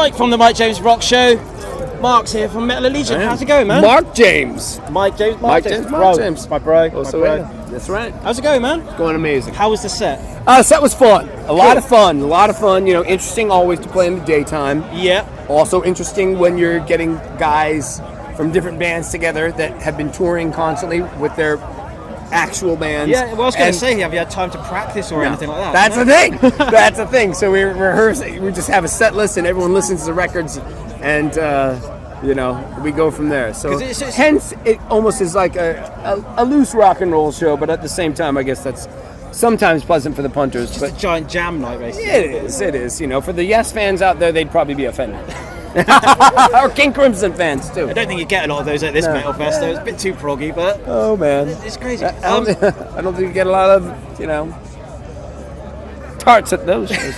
Mike from the Mike James Rock Show. Mark's here from Metal Allegiance. How's it going, man? Mark James. Mike James. Mark James. Mark James. My bro. Also, my bro. yeah. That's right. How's it going, man? It's going amazing. How was the set? Set was fun. A lot of fun. You know, interesting always to play in the daytime. Yeah. Also interesting when you're getting guys from different bands together that have been touring constantly with their actual bands. Yeah, well, I was going to say, have you had time to practice or anything like that? That's the thing. That's the thing. So we rehearse. We just have a set list, and everyone listens to the records, and you know, we go from there. So hence, it almost is like a loose rock and roll show, but at the same time, I guess that's sometimes pleasant for the punters. Just a giant jam night, basically. It is. You know, for the Yes fans out there, they'd probably be offended. Or King Crimson fans too. I don't think you get a lot of those at this Metal Fest, though. It's a bit too proggy, but oh man, it's crazy. I don't think you get a lot of, you know, tarts at those shows.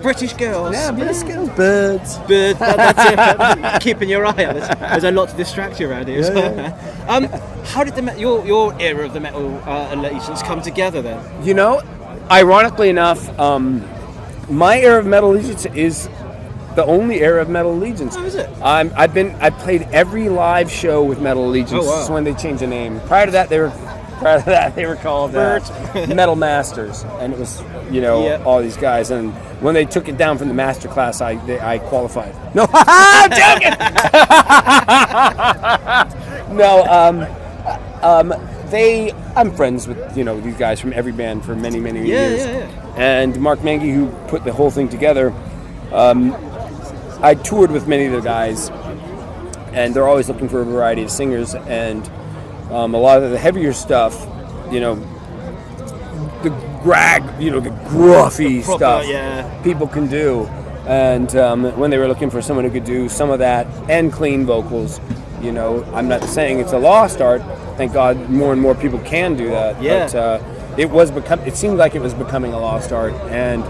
British girls. Yeah, British girls. Birds. That's it. Keeping your eye out. There's a lot to distract you around here. How did your era of the Metal Allegiance come together then? You know, ironically enough, my era of Metal Allegiance is the only era of Metal Allegiance. How is it? I played every live show with Metal Allegiance. Oh, wow. This is when they changed the name. Prior to that, they were called Metal Masters, and it was, you know, all these guys. And when they took it down from the master class, I qualified. No, I'm joking. I'm friends with, you know, these guys from every band for many years. And Mark Mangy, who put the whole thing together, I toured with many of the guys, and they're always looking for a variety of singers, and a lot of the heavier stuff, you know, the gruffy stuff people can do. And when they were looking for someone who could do some of that and clean vocals, you know, I'm not saying it's a lost art. Thank God more and more people can do that. Yeah. But it seemed like it was becoming a lost art. And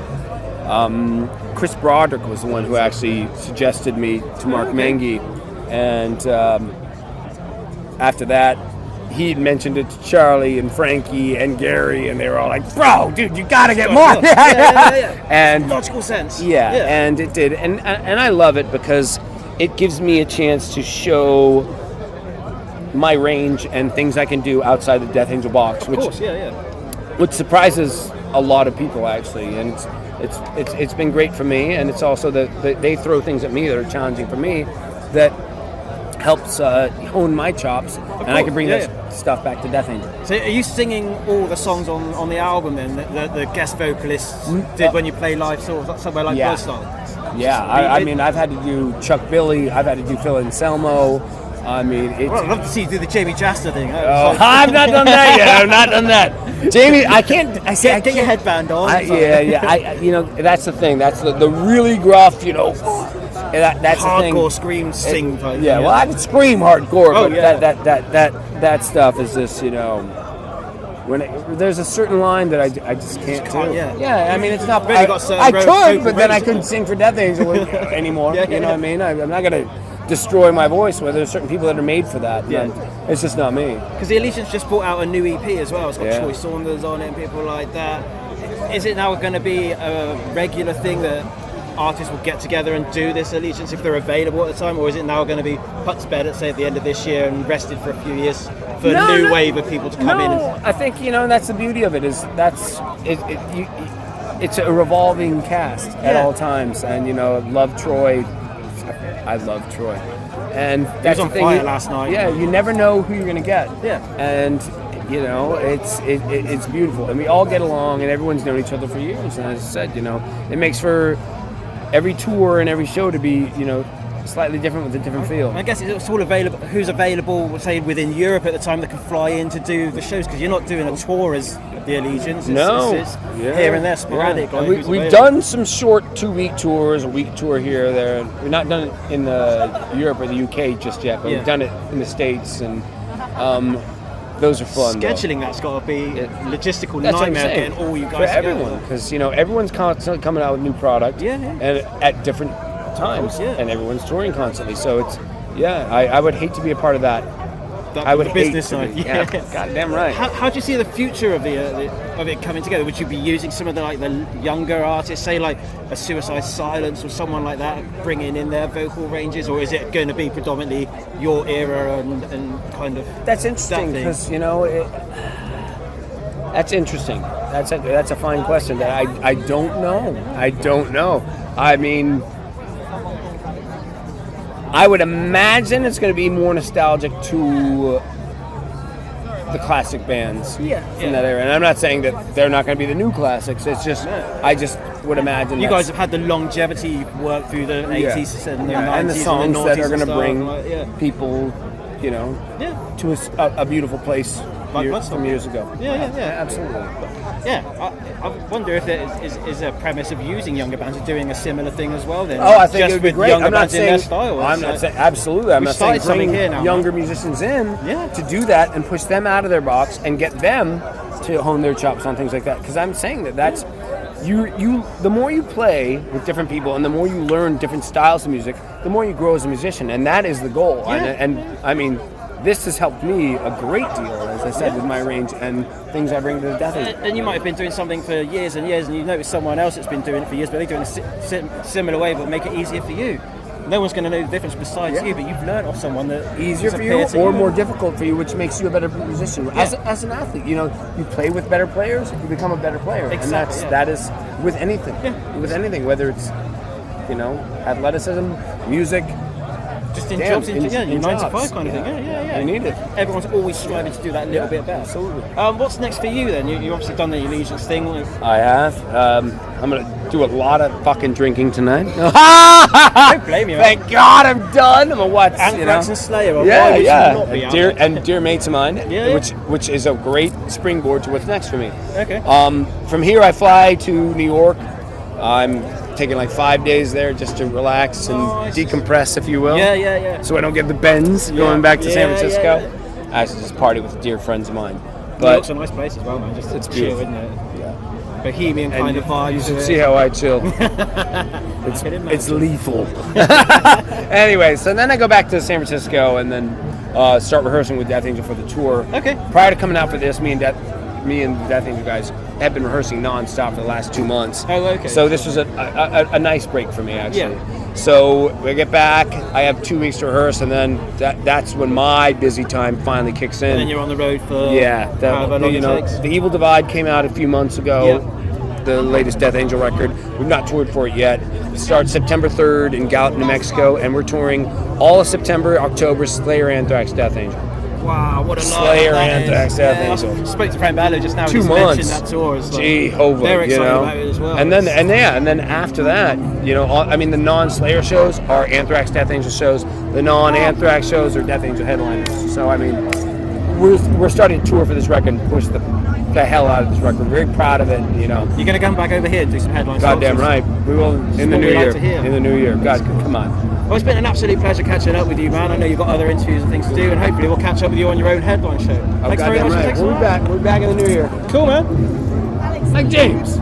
Chris Broderick was the one who actually suggested me to Mark Mangy. And after that, he'd mentioned it to Charlie and Frankie and Gary, and they were all like, "Bro, dude, you gotta get more." And logical sense. And it did, and I love it because it gives me a chance to show my range and things I can do outside the Death Angel box, which surprises a lot of people actually, and it's been great for me, and it's also that they throw things at me that are challenging for me that helps hone my chops, and I can bring that stuff back to Death Angel. So are you singing all the songs on the album then, that the guest vocalists did when you play live sort of somewhere like Bloodstock? Yeah, I mean, I've had to do Chuck Billy, I've had to do Phil Anselmo. I mean, I'd love to see you do the Jamie Jasta thing. I've not done that yet. I've not done that. Jamie, I can't. Get your headband on. You know, that's the thing. That's the really gruff, you know. That's the thing. Hardcore scream sing type. Yeah, well, I can scream hardcore, but that stuff is just, you know, there's a certain line that I just can't do. Yeah, I mean, it's not. I could, but then I couldn't sing for Death Angel anymore. You know what I mean? I'm not gonna destroy my voice where there's certain people that are made for that. It's just not me. Because the Allegiance just brought out a new EP as well. It's got Troy Saunders on it and people like that. Is it now going to be a regular thing that artists will get together and do this Allegiance if they're available at the time, or is it now going to be put to bed at, say, at the end of this year and rested for a few years for a new wave of people to come in? I think, you know, that's the beauty of it, is it's a revolving cast at all times, and, you know, love Troy. I love Troy, and that's he was on fire last night. Yeah, you never know who you're going to get. Yeah, and you know, it's beautiful, and we all get along, and everyone's known each other for years. And as I said, you know, it makes for every tour and every show to be, you know, slightly different with a different feel. I guess it's all available. Who's available, say, within Europe at the time that can fly in to do the shows? Because you're not doing a tour as the Allegiance. It's here and there, sporadic. Yeah. Like we've done some short 2-week tours, a week tour here or there. We've not done it in Europe or the UK just yet, but we've done it in the States, and those are fun. Scheduling that's got to be a logistical nightmare, getting all you guys for everyone, because, you know, everyone's constantly coming out with new product, and at different times, and everyone's touring constantly. So it's I would hate to be a part of that I would the business hate to side. be. Yeah, goddamn right. How do you see the future of it coming together? Would you be using some of the younger artists, say like a Suicide Silence or someone like that, bringing in their vocal ranges, or is it going to be predominantly your era and kind of? That's interesting because that's interesting. That's a fine question that I don't know. I don't know. I mean, I would imagine it's going to be more nostalgic to the classic bands from that era. And I'm not saying that they're not going to be the new classics. It's just, I just would imagine you guys have had the longevity, you've worked through the 80s and the 90s and the songs and the that are going to bring people, to a beautiful place from years ago. Yeah, absolutely. I wonder if there is a premise of using younger bands and doing a similar thing as well. Then, I think just it would be with great. younger I'm not bands saying in their style. I'm not saying absolutely. I'm not saying bring younger musicians in to do that and push them out of their box and get them to hone their chops on things like that. Because I'm saying that's you. The more you play with different people and the more you learn different styles of music, the more you grow as a musician, and that is the goal. And I mean, this has helped me a great deal, as I said, with my range and things I bring to the Death Angel. And you might have been doing something for years and years, and you notice someone else that's been doing it for years, but they're doing it a similar way, but make it easier for you. No one's going to know the difference besides you, but you've learned off someone that easier for you or more difficult for you, which makes you a better musician. As an athlete, you play with better players, you become a better player, exactly, and that is with anything. With anything, whether it's athleticism, music. Just in jobs, in 9 to 5 kind of thing. Yeah. You need it. Everyone's always striving to do that a little bit better. Absolutely. What's next for you then? You've obviously done the Allegiance thing. I have. I'm going to do a lot of fucking drinking tonight. Don't blame you. Thank God I'm done. I'm a what? Anthrax and Slayer. Dear mates of mine, which is a great springboard to what's next for me. Okay. From here I fly to New York. I'm taking like 5 days there just to relax and decompress, if you will. Yeah. So I don't get the bends going back to San Francisco. I actually just party with dear friends of mine. But New York's a nice place as well, man. Just it's chill, beautiful, isn't it? Yeah. Bohemian kind of vibe. You should see how I chill. It's lethal. Anyway, so then I go back to San Francisco and then start rehearsing with Death Angel for the tour. Okay. Prior to coming out for this, me and the Death Angel guys have been rehearsing non-stop for the last 2 months. Oh, okay. So this was a nice break for me, actually. Yeah. So we get back, I have 2 weeks to rehearse, and then that's when my busy time finally kicks in. And then you're on the road for however long it takes. The Evil Divide came out a few months ago, the latest Death Angel record. We've not toured for it yet. It starts September 3rd in Gallup, New Mexico, and we're touring all of September, October, Slayer, Anthrax, Death Angel. Wow, what a Slayer, Anthrax, Death Angel. I spoke to Frank Ballo just now. 2 months. That tour. Jehovah, they're excited about it as well. And then after that, the non-Slayer shows are Anthrax, Death Angel shows. The non-Anthrax shows are Death Angel headliners. So I mean, we're starting to tour for this record and push the hell out of this record. We're very proud of it. You're going to come back over here and do some headlines. Goddamn right. We will in the new year. In the new year. God, come on. Well, it's been an absolute pleasure catching up with you, man. I know you've got other interviews and things to do, and hopefully we'll catch up with you on your own headline show. Thanks very much. We'll be back in the new year. Cool, man. Like James.